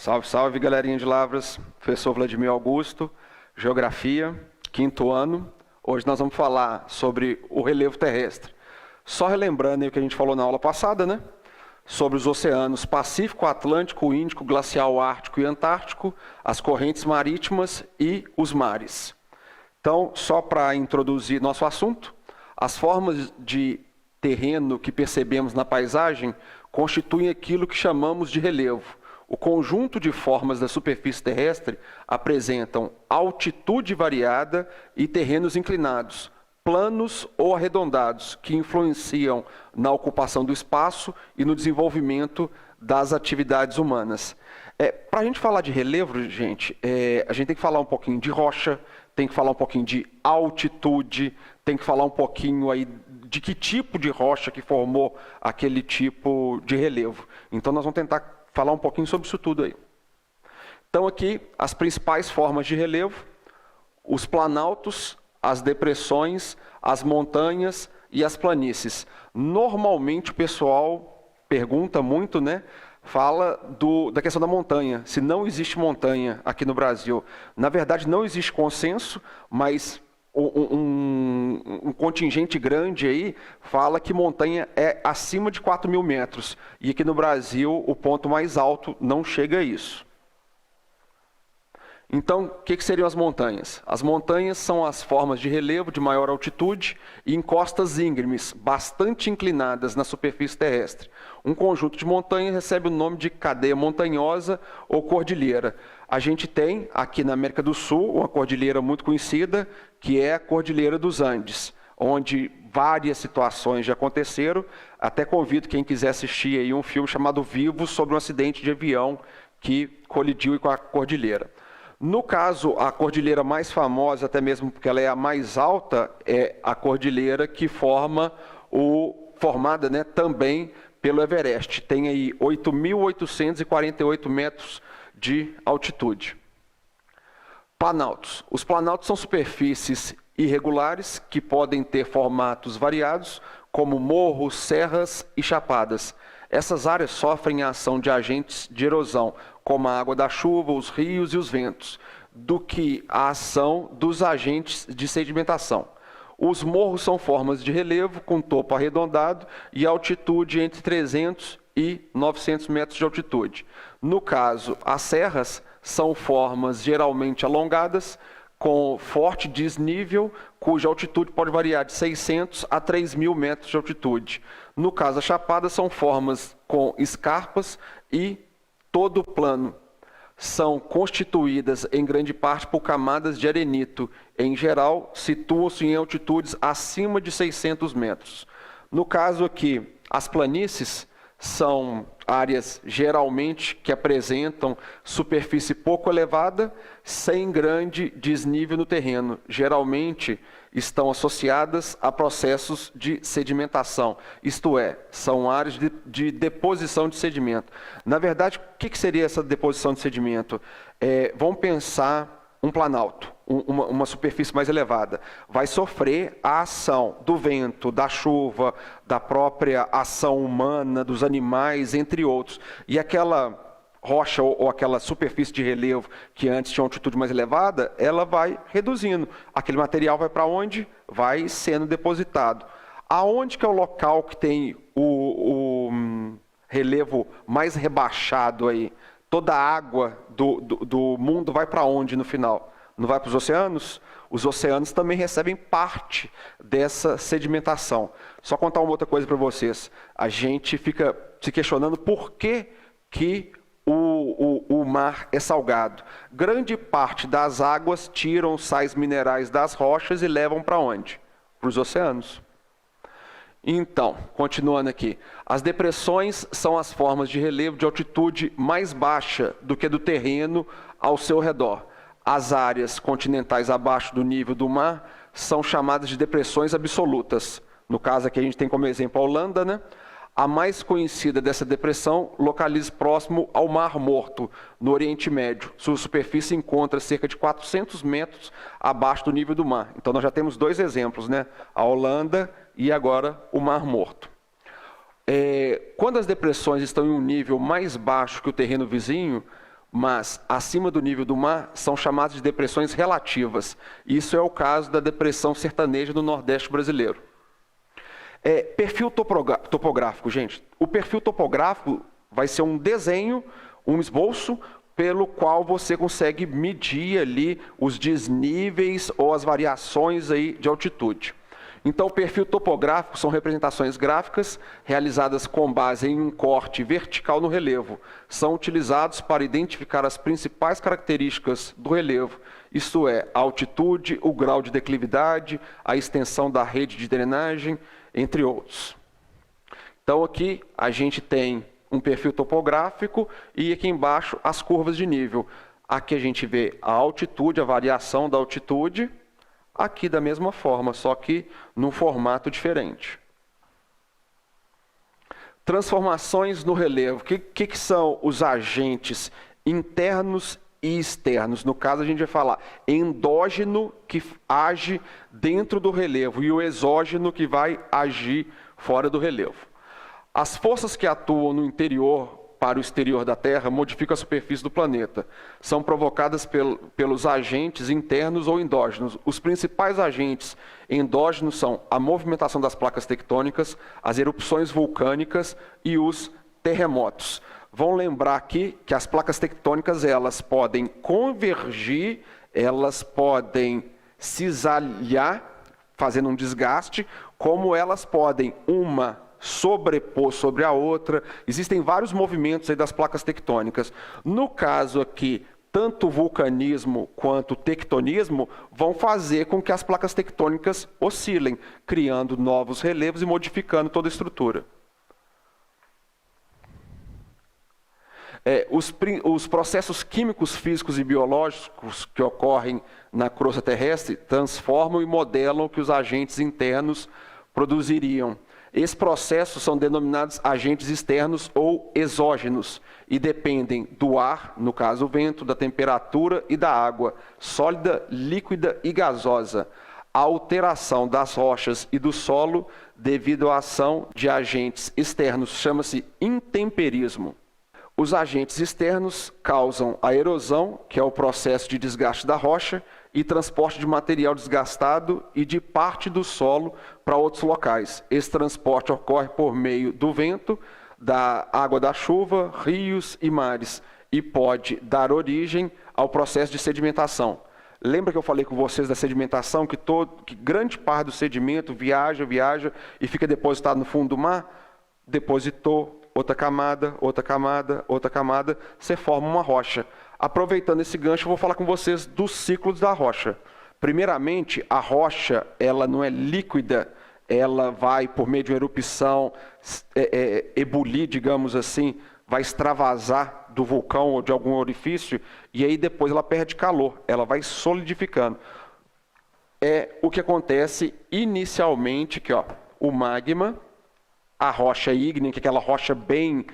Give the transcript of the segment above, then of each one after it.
Salve, salve, galerinha de Lavras. Professor Vladimir Augusto, Geografia, 5º ano. Hoje nós vamos falar sobre o relevo terrestre. Só relembrando aí o que a gente falou na aula passada, né? Sobre os oceanos Pacífico, Atlântico, Índico, Glacial, Ártico e Antártico, as correntes marítimas e os mares. Então, só para introduzir nosso assunto, as formas de terreno que percebemos na paisagem constituem aquilo que chamamos de relevo. O conjunto de formas da superfície terrestre apresentam altitude variada e terrenos inclinados, planos ou arredondados, que influenciam na ocupação do espaço e no desenvolvimento das atividades humanas. Para a gente falar de relevo, gente, a gente tem que falar um pouquinho de rocha, tem que falar um pouquinho de altitude, tem que falar um pouquinho aí de que tipo de rocha que formou aquele tipo de relevo. Então nós vamos tentar falar um pouquinho sobre isso tudo aí. Então aqui, as principais formas de relevo: os planaltos, as depressões, as montanhas e as planícies. Normalmente o pessoal pergunta muito, né? Fala da questão da montanha, se não existe montanha aqui no Brasil. Na verdade, não existe consenso, mas um contingente grande aí fala que montanha é acima de 4.000 metros. E aqui no Brasil, o ponto mais alto não chega a isso. Então, o que seriam as montanhas? As montanhas são as formas de relevo de maior altitude e em costas íngremes, bastante inclinadas na superfície terrestre. Um conjunto de montanhas recebe o nome de cadeia montanhosa ou cordilheira. A gente tem aqui na América do Sul uma cordilheira muito conhecida, que é a Cordilheira dos Andes, onde várias situações já aconteceram. Até convido quem quiser assistir aí um filme chamado Vivo, sobre um acidente de avião que colidiu com a cordilheira. No caso, a cordilheira mais famosa, até mesmo porque ela é a mais alta, é a cordilheira que formada, né, também pelo Everest. Tem aí 8.848 metros de altitude. Planaltos. Os planaltos são superfícies irregulares que podem ter formatos variados, como morros, serras e chapadas. Essas áreas sofrem a ação de agentes de erosão, como a água da chuva, os rios e os ventos, do que a ação dos agentes de sedimentação. Os morros são formas de relevo com topo arredondado e altitude entre 300 e 900 metros de altitude. No caso, as serras são formas geralmente alongadas, com forte desnível, cuja altitude pode variar de 600 a 3.000 metros de altitude. No caso, as chapadas são formas com escarpas e todo plano. São constituídas em grande parte por camadas de arenito. Em geral, situam-se em altitudes acima de 600 metros. No caso aqui, as planícies são áreas geralmente que apresentam superfície pouco elevada, sem grande desnível no terreno. Geralmente estão associadas a processos de sedimentação, isto é, são áreas de deposição de sedimento. Na verdade, o que seria essa deposição de sedimento? Vamos pensar um planalto, uma superfície mais elevada, vai sofrer a ação do vento, da chuva, da própria ação humana, dos animais, entre outros. E aquela rocha ou aquela superfície de relevo que antes tinha uma altitude mais elevada, ela vai reduzindo. Aquele material vai para onde? Vai sendo depositado. Aonde que é o local que tem o relevo mais rebaixado aí? Toda a água do mundo vai para onde no final? Não vai para os oceanos? Os oceanos também recebem parte dessa sedimentação. Só contar uma outra coisa para vocês. A gente fica se questionando por que o mar é salgado. Grande parte das águas tiram sais minerais das rochas e levam para onde? Para os oceanos. Então, continuando aqui, as depressões são as formas de relevo de altitude mais baixa do que do terreno ao seu redor. As áreas continentais abaixo do nível do mar são chamadas de depressões absolutas. No caso aqui a gente tem como exemplo a Holanda, né? A mais conhecida dessa depressão localiza próximo ao Mar Morto, no Oriente Médio. Sua superfície encontra cerca de 400 metros abaixo do nível do mar. Então nós já temos dois exemplos, né? A Holanda e agora o Mar Morto. Quando as depressões estão em um nível mais baixo que o terreno vizinho, mas acima do nível do mar são chamadas de depressões relativas. Isso é o caso da depressão sertaneja do Nordeste brasileiro. Perfil topográfico, gente. O perfil topográfico vai ser um desenho, um esboço, pelo qual você consegue medir ali os desníveis ou as variações aí de altitude. Então, o perfil topográfico são representações gráficas realizadas com base em um corte vertical no relevo. São utilizados para identificar as principais características do relevo, isto é, a altitude, o grau de declividade, a extensão da rede de drenagem, entre outros. Então, aqui a gente tem um perfil topográfico e aqui embaixo as curvas de nível. Aqui a gente vê a altitude, a variação da altitude, aqui da mesma forma, só que num formato diferente. Transformações no relevo. O que são os agentes internos e externos? No caso, a gente vai falar endógeno, que age dentro do relevo, e o exógeno, que vai agir fora do relevo. As forças que atuam no interior para o exterior da Terra modificam a superfície do planeta. São provocadas pelos agentes internos ou endógenos. Os principais agentes endógenos são a movimentação das placas tectônicas, as erupções vulcânicas e os terremotos. Vão lembrar aqui que as placas tectônicas elas podem convergir, elas podem cisalhar, fazendo um desgaste, como elas podem uma sobrepor sobre a outra. Existem vários movimentos aí das placas tectônicas. No caso aqui, tanto o vulcanismo quanto o tectonismo vão fazer com que as placas tectônicas oscilem, criando novos relevos e modificando toda a estrutura. Os processos químicos, físicos e biológicos que ocorrem na crosta terrestre transformam e modelam o que os agentes internos produziriam. Esses processos são denominados agentes externos ou exógenos e dependem do ar, no caso o vento, da temperatura e da água, sólida, líquida e gasosa. A alteração das rochas e do solo devido à ação de agentes externos chama-se intemperismo. Os agentes externos causam a erosão, que é o processo de desgaste da rocha, e transporte de material desgastado e de parte do solo para outros locais. Esse transporte ocorre por meio do vento, da água da chuva, rios e mares, e pode dar origem ao processo de sedimentação. Lembra que eu falei com vocês da sedimentação, que grande parte do sedimento viaja e fica depositado no fundo do mar? Depositou, outra camada, outra camada, outra camada, você forma uma rocha. Aproveitando esse gancho, eu vou falar com vocês dos ciclos da rocha. Primeiramente, a rocha ela não é líquida, ela vai, por meio de uma erupção, ebulir, digamos assim, vai extravasar do vulcão ou de algum orifício, e aí depois ela perde calor, ela vai solidificando. É o que acontece inicialmente, que o magma, a rocha ígnea, que é aquela rocha bem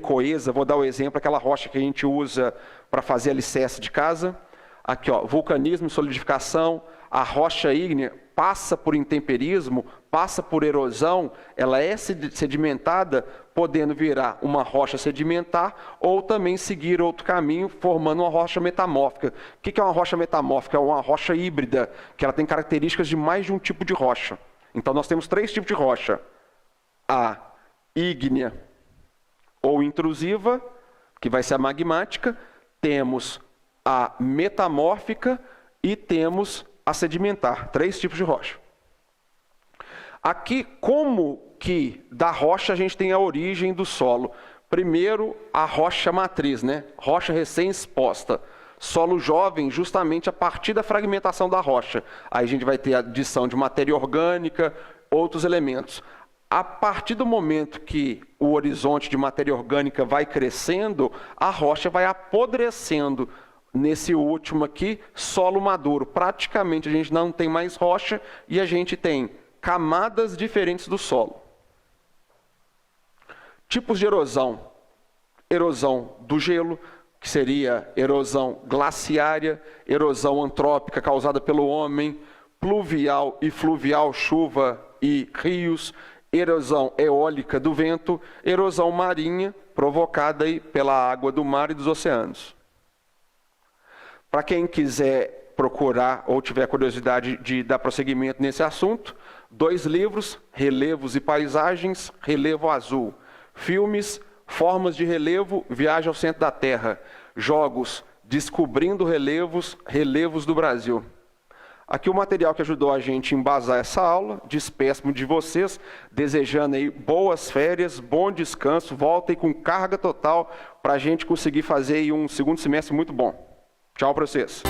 coesa. Vou dar o exemplo, aquela rocha que a gente usa para fazer alicerce de casa. Aqui, vulcanismo, solidificação. A rocha ígnea passa por intemperismo, passa por erosão, ela é sedimentada, podendo virar uma rocha sedimentar ou também seguir outro caminho, formando uma rocha metamórfica. O que é uma rocha metamórfica? É uma rocha híbrida, que ela tem características de mais de um tipo de rocha. Então nós temos 3 tipos de rocha. A ígnea ou intrusiva, que vai ser a magmática, temos a metamórfica e temos a sedimentar, 3 tipos de rocha. Aqui, como que da rocha a gente tem a origem do solo? Primeiro, a rocha matriz, rocha recém-exposta. Solo jovem, justamente a partir da fragmentação da rocha. Aí a gente vai ter a adição de matéria orgânica, outros elementos. A partir do momento que o horizonte de matéria orgânica vai crescendo, a rocha vai apodrecendo. Nesse último aqui, solo maduro. Praticamente a gente não tem mais rocha e a gente tem camadas diferentes do solo. Tipos de erosão. Erosão do gelo, que seria erosão glaciária, erosão antrópica causada pelo homem, pluvial e fluvial, chuva e rios, erosão eólica do vento, erosão marinha, provocada aí pela água do mar e dos oceanos. Para quem quiser procurar ou tiver curiosidade de dar prosseguimento nesse assunto, 2 livros, Relevos e Paisagens, Relevo Azul. Filmes, Formas de Relevo, Viagem ao Centro da Terra. Jogos, Descobrindo Relevos, Relevos do Brasil. Aqui o material que ajudou a gente a embasar essa aula. Despeço-me de vocês, desejando aí boas férias, bom descanso, voltem com carga total para a gente conseguir fazer aí um segundo semestre muito bom. Tchau para vocês.